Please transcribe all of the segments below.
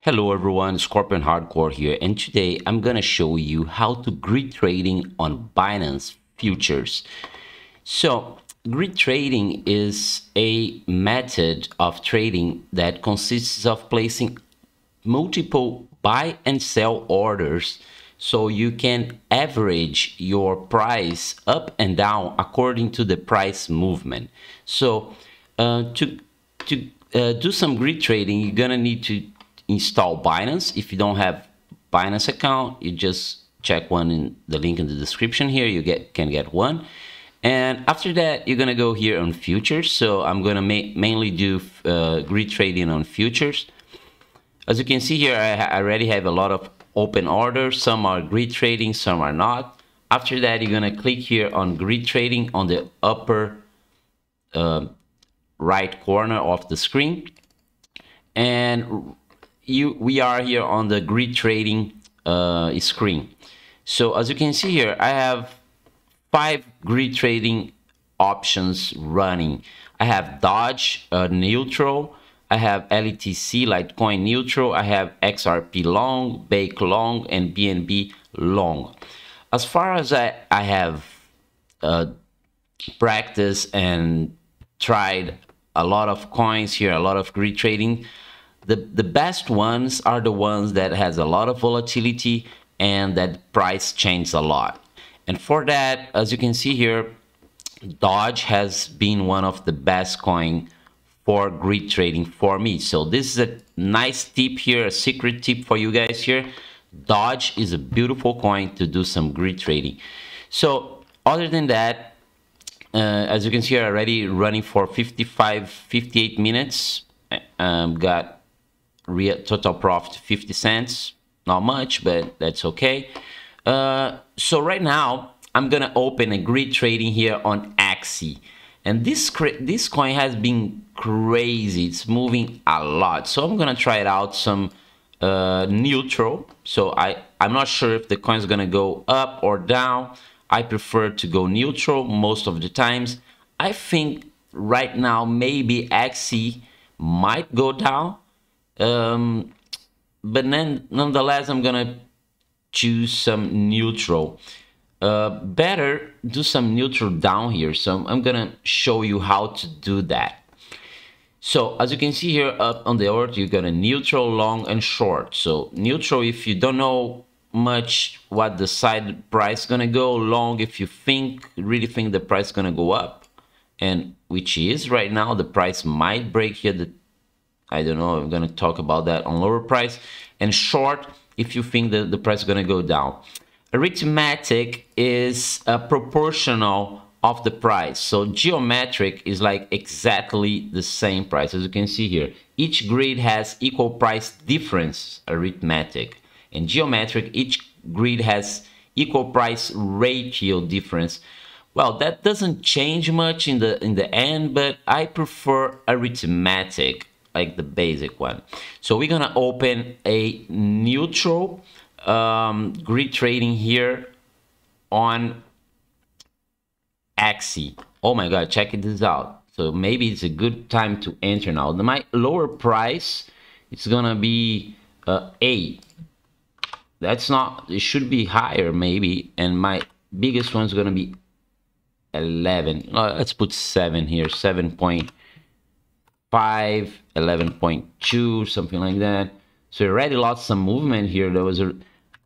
Hello everyone, Scorpion Hardcore here, and today I'm gonna show you how to grid trading on Binance futures. So, grid trading is a method of trading that consists of placing multiple buy and sell orders so you can average your price up and down according to the price movement. So, to do some grid trading, you're gonna need to install Binance. If you don't have Binance account, you just check one in the link in the description here. You can get one. And after that, you're gonna go here on futures. So I'm gonna mainly do grid trading on futures. As you can see here, I already have a lot of open orders. Some are grid trading, some are not. After that, you're gonna click here on grid trading on the upper right corner of the screen, and we are here on the grid trading screen. So as you can see here, I have 5 grid trading options running. I have Dodge neutral, I have LTC Litecoin neutral, I have XRP long, Bake long, and BNB long. As far as I have practiced and tried a lot of coins here, a lot of grid trading, the best ones are the ones that has a lot of volatility and that price changes a lot. And for that, as you can see here, Dodge has been one of the best coin for grid trading for me. So this is a nice tip here, a secret tip for you guys here. Dodge is a beautiful coin to do some grid trading. So other than that, as you can see, already running for 58 minutes. Got real total profit 50 cents, not much, but that's okay. So right now I'm gonna open a grid trading here on Axie, and this coin has been crazy. It's moving a lot, so I'm gonna try it out some neutral. So I'm not sure if the coin is gonna go up or down. I prefer to go neutral most of the times. I think right now maybe Axie might go down, but then nonetheless I'm gonna choose some neutral. Better do some neutral down here, so I'm gonna show you how to do that. So as you can see here up on the order, you got a neutral, long, and short. So neutral if you don't know much what the side price gonna go. Long if you really think the price gonna go up, and which is right now. The price might break here. I don't know, I'm gonna talk about that on lower price. And short if you think that the price is gonna go down. Arithmetic is proportional of the price. So geometric is like exactly the same price. As you can see here, each grid has equal price difference, arithmetic. And geometric, each grid has equal price ratio difference. Well, that doesn't change much in the end, but I prefer arithmetic, like the basic one. So we're gonna open a neutral grid trading here on Axie. Oh my god, check this out. So maybe it's a good time to enter now. My lower price, it's gonna be 8. That's not, it should be higher maybe, and my biggest one's gonna be 11. Let's put 7 here, 7.5, 11.2, something like that. So already lost some movement here. There was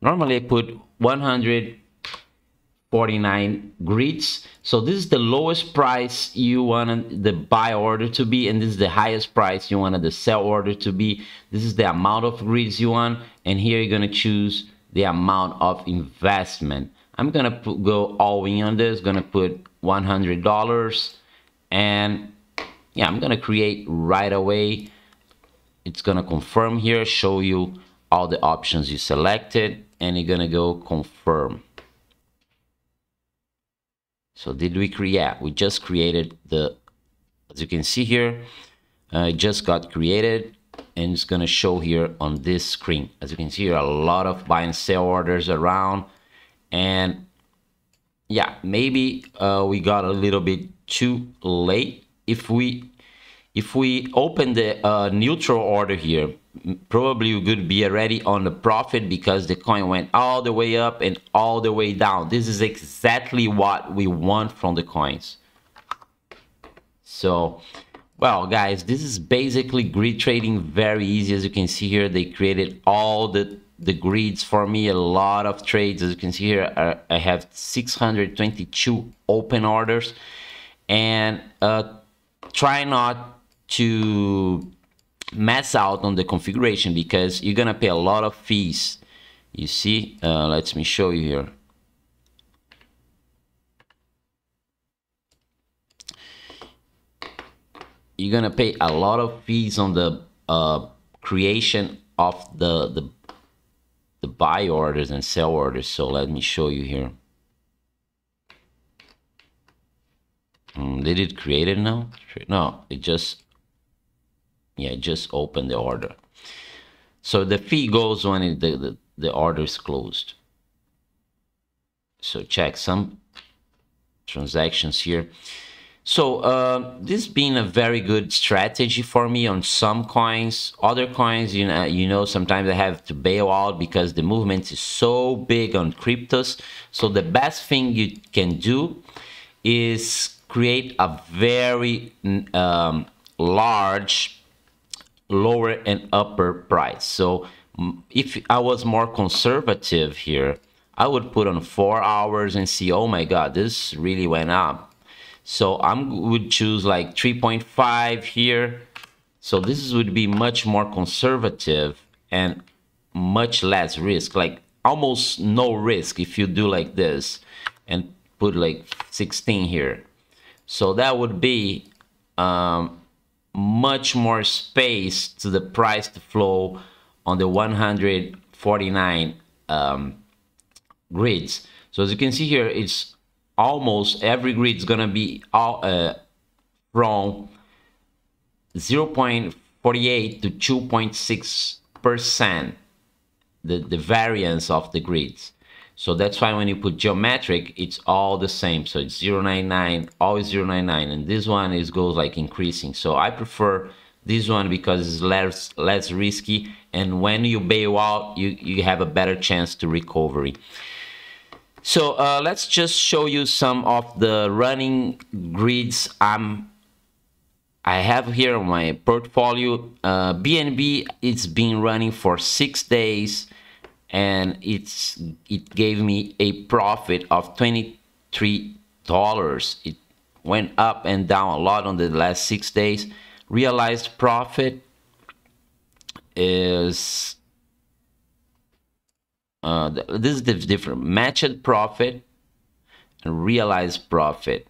normally I put 149 grids. So this is the lowest price you wanted the buy order to be, and this is the highest price you wanted the sell order to be. This is the amount of grids you want, and here you're gonna choose the amount of investment. I'm gonna go all in on this. Gonna put $100, and yeah, I'm gonna create right away. It's gonna confirm here, show you all the options you selected, and you're gonna go confirm. So did we create? Yeah, we just created the, as you can see here, it just got created, and it's gonna show here on this screen. As you can see here, a lot of buy and sell orders around, and yeah, maybe we got a little bit too late. If we open the neutral order here, probably you could be already on the profit because the coin went all the way up and all the way down. This is exactly what we want from the coins. So, well, guys, this is basically grid trading, very easy. As you can see here, they created all the grids for me, a lot of trades. As you can see here, I have 622 open orders, and try not to mess out on the configuration because you're gonna pay a lot of fees. You see, let me show you here. You're gonna pay a lot of fees on the creation of the buy orders and sell orders. So let me show you here. Did it create it now? No, it just, yeah, it just opened the order. So the fee goes when the order is closed. So check some transactions here. So this being a very good strategy for me on some coins. Other coins, you know, sometimes I have to bail out because the movement is so big on cryptos. So the best thing you can do is create a very large lower and upper price. So if I was more conservative here, I would put on 4 hours and see, oh my god, this really went up. So I would choose like 3.5 here. So this would be much more conservative and much less risk, like almost no risk if you do like this and put like 16 here. So that would be much more space to the price to flow on the 149 grids. So as you can see here, it's almost every grid is gonna be from 0.48 to 2.6%, the variance of the grids. So that's why when you put geometric, it's all the same. So it's 0.99, always 0.99, and this one goes like increasing. So I prefer this one because it's less risky, and when you bail out, you have a better chance to recovery. So let's just show you some of the running grids I have here on my portfolio. BNB, it's been running for 6 days, and it gave me a profit of $23. It went up and down a lot on the last 6 days. Realized profit is this is the different matched profit and realized profit.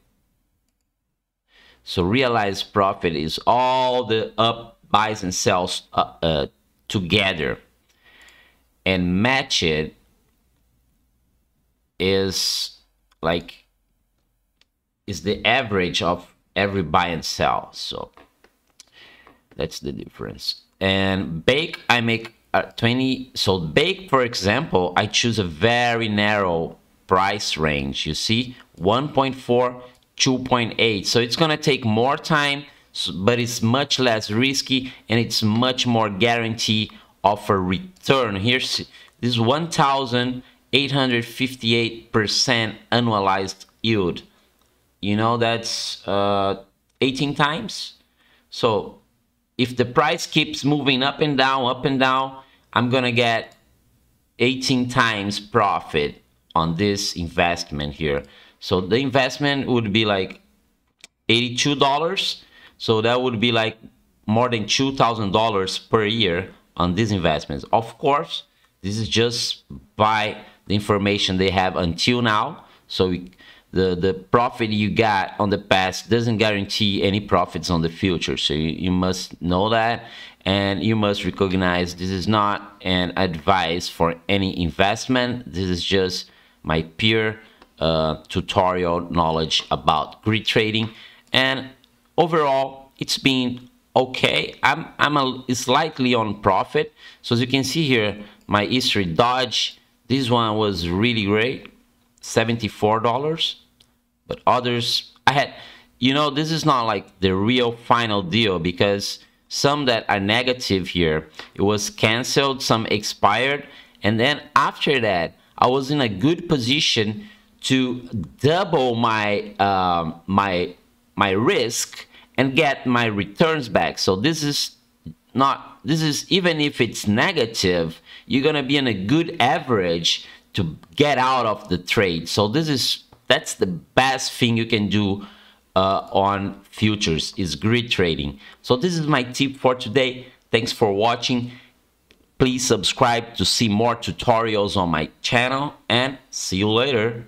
So realized profit is all the up buys and sells together, and matched is the average of every buy and sell. So that's the difference. And bake, I make 20. So bake, for example, I choose a very narrow price range. You see, 1.4, 2.8. So it's gonna take more time, but it's much less risky, and it's much more guarantee of a return. Here's this 1,858% annualized yield. You know, that's 18 times. So if the price keeps moving up and down, I'm gonna get 18 times profit on this investment here. So the investment would be like $82. So that would be like more than $2,000 per year on these investments. Of course, this is just by the information they have until now. So the profit you got on the past doesn't guarantee any profits on the future. So you must know that, and you must recognize this is not an advice for any investment. This is just my pure tutorial knowledge about grid trading, and overall it's been okay. I'm slightly on profit. So as you can see here, my history Dodge, this one was really great, $74. But others I had, you know, this is not like the real final deal, because some that are negative here. It was canceled, some expired, and then after that I was in a good position to double my my risk and get my returns back. So this is even if it's negative, you're gonna be in a good average to get out of the trade. So that's the best thing you can do on futures, is grid trading. So this is my tip for today. Thanks for watching. Please subscribe to see more tutorials on my channel, and see you later.